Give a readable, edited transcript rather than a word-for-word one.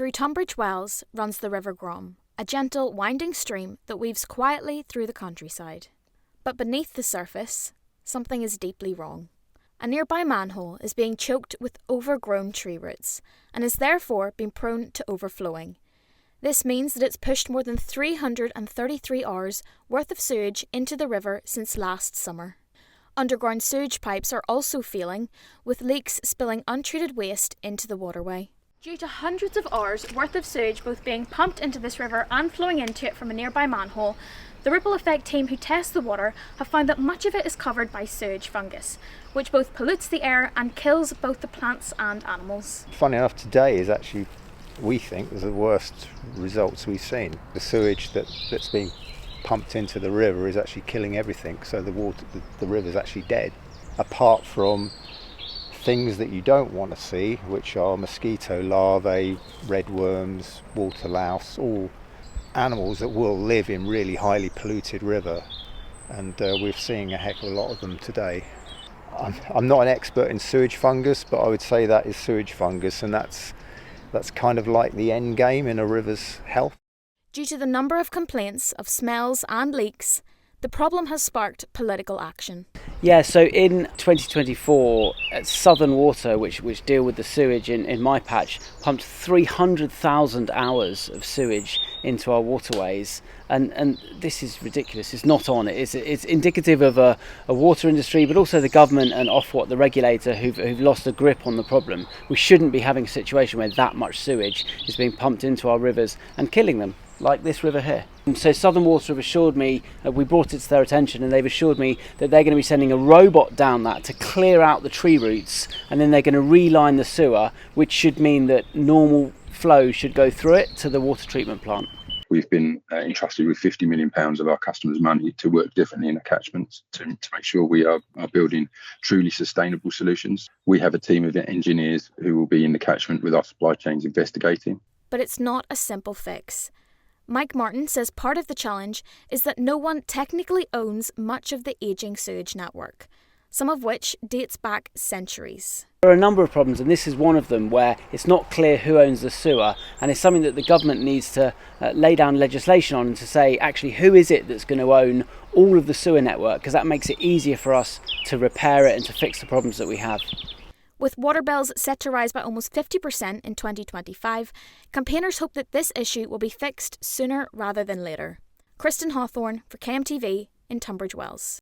Through Tunbridge Wells runs the River Grom, a gentle, winding stream that weaves quietly through the countryside. But beneath the surface, something is deeply wrong. A nearby manhole is being choked with overgrown tree roots and has therefore been prone to overflowing. This means that it's pushed more than 333 hours worth of sewage into the river since last summer. Underground sewage pipes are also failing, with leaks spilling untreated waste into the waterway. Due to hundreds of hours worth of sewage both being pumped into this river and flowing into it from a nearby manhole, the ripple effect team who test the water have found that much of it is covered by sewage fungus, which both pollutes the air and kills both the plants and animals. Funny enough, today is actually, we think, is the worst results we've seen. The sewage that's being pumped into the river is actually killing everything, so the river's actually dead. Apart from things that you don't want to see, which are mosquito larvae, redworms, water louse, all animals that will live in really highly polluted river, and we're seeing a heck of a lot of them today. I'm not an expert in sewage fungus, but I would say that is sewage fungus, and that's kind of like the end game in a river's health. Due to the number of complaints of smells and leaks, the problem has sparked political action. Yeah, so in 2024, Southern Water, which deal with the sewage in my patch, pumped 300,000 hours of sewage into our waterways, and this is ridiculous. It's not on. It's indicative of a water industry, but also the government and Ofwat, the regulator, who've lost a grip on the problem. We shouldn't be having a situation where that much sewage is being pumped into our rivers and killing them, like this river here. And so Southern Water have assured me, we brought it to their attention, and they've assured me that they're going to be sending a robot down that to clear out the tree roots, and then they're going to reline the sewer, which should mean that normal flow should go through it to the water treatment plant. We've been entrusted with £50 million of our customers' money to work differently in the catchments to make sure we are building truly sustainable solutions. We have a team of engineers who will be in the catchment with our supply chains investigating. But it's not a simple fix. Mike Martin says part of the challenge is that no one technically owns much of the ageing sewage network, some of which dates back centuries. There are a number of problems, and this is one of them, where it's not clear who owns the sewer, and it's something that the government needs to lay down legislation on, and to say actually who is it that's going to own all of the sewer network, because that makes it easier for us to repair it and to fix the problems that we have. With water bills set to rise by almost 50% in 2025, campaigners hope that this issue will be fixed sooner rather than later. Kristen Hawthorne for KMTV in Tunbridge Wells.